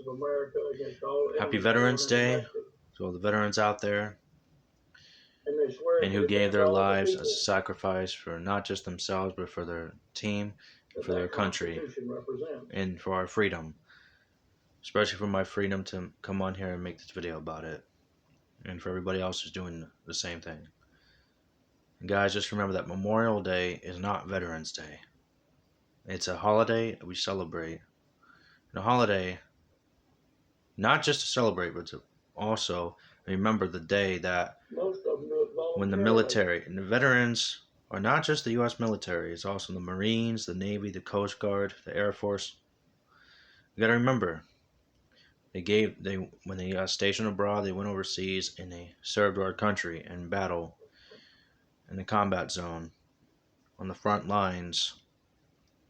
of America against all Happy enemies, Veterans foreign and Day domestic. to all the veterans out there And they swear and to who gave defend their all the lives as people a sacrifice for not just themselves but for their team and that for their that country Constitution represents. and for our freedom. Especially for my freedom to come on here and make this video about it. And for everybody else who's doing the same thing. And guys, just remember that Memorial Day is not Veterans Day. It's a holiday that we celebrate. And a holiday, not just to celebrate, but to also remember the day that Most of them do it when the voluntarily. military, and the veterans are not just the U.S. military, it's also the Marines, the Navy, the Coast Guard, the Air Force. You gotta remember, when they got stationed abroad, they went overseas and they served our country in battle, in the combat zone, on the front lines,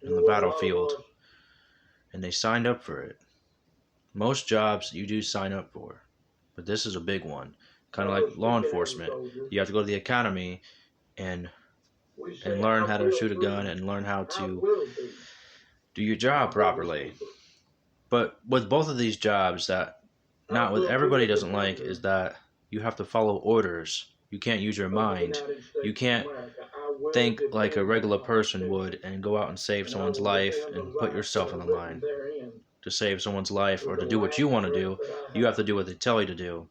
in the What a lot of battlefield, us, and they signed up for it. Most jobs you do sign up for, but this is a big one. Kind of like law enforcement. You have to go to the academy and we say, learn I how to will shoot a gun be. and learn how I to will be. do your job My brother's properly. keeper. But with both of these jobs, that I not with will be everybody a doesn't like defender is that you have to follow orders. You can't use your of the mind. United States You of can't America. I will think like a defend regular the person would Constitution, and go out and save and I someone's will life defend the and put rights that yourself are on the written line therein to save someone's life or with to the do what you last want to breath do. that I You have to have. do what they tell you to do.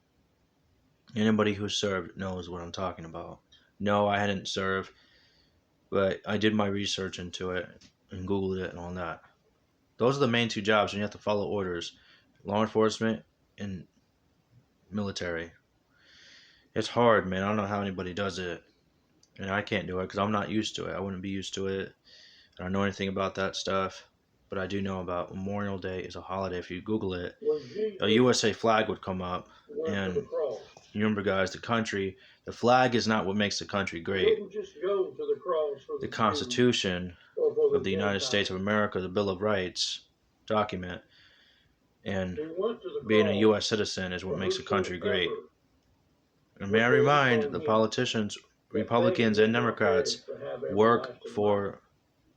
Anybody who served knows what I'm talking about. No, I hadn't served, but I did my research into it and Googled it and all that. Those are the main two jobs, and you have to follow orders: law enforcement and military. It's hard, man. I don't know how anybody does it, and I can't do it because I'm not used to it. I wouldn't be used to it. I don't know anything about that stuff, but I do know about Memorial Day is a holiday. If you Google it, When a Jesus USA flag would come up, went to the and cross, you remember, guys, the flag is not what makes the country he great. didn't just go to the cross for The the Jews Constitution or for of the the United States of Gentiles. America, the Bill of Rights document, and He went to the being a cross U.S. citizen is what for makes a country great. whosoever And may would I believe remind on the him, politicians, that they Republicans, and would not perish Democrats, but have work everlasting life. for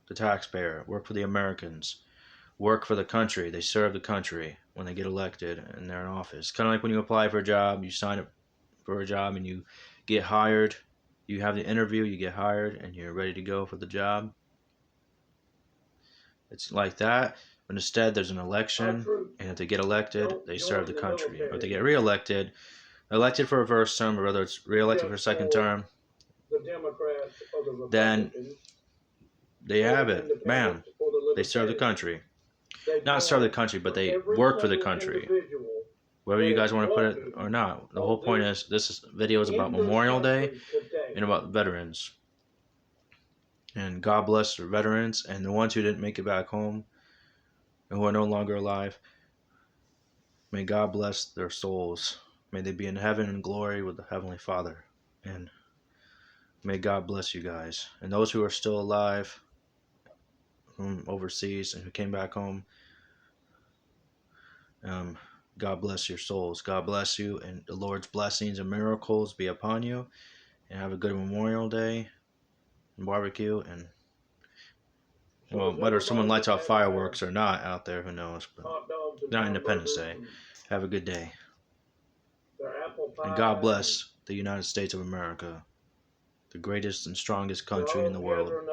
the taxpayer, work for the Americans, work for the country. They serve the country when they get elected and they're in office. Kind of like when you apply for a job, you sign up for a job and you get hired. You have the interview, you get hired, and you're ready to go for the job. It's like that, but instead there's an Our election, troops and if they get elected, don't they serve join the the country. Or if they military get reelected, elected for a first term, or whether it's reelected for a just second for term, the Democrats or the then Republicans they or have the it. Bam. Independents or the They serve the Libertarians. country. They Not serve the join country, but for they every work for the single country. individual Whether that you is guys want to put it walking or not. The whole on point is this video is about in this Memorial Day country today. and about veterans. And God bless the veterans and the ones who didn't make it back home and who are no longer alive. May God bless their souls. May they be in heaven in glory with the Heavenly Father. And may God bless you guys. And those who are still alive, overseas, and who came back home, God bless your souls. God bless you, and the Lord's blessings and miracles be upon you. And have a good Memorial Day and barbecue. And So well, is whether someone everybody lights that off has fireworks or not out there, who knows? But hot dogs and not Independence hamburgers Day. and Have a good day. their apple pie And God and bless the United States of America, the greatest and strongest they're country all in the world. gathering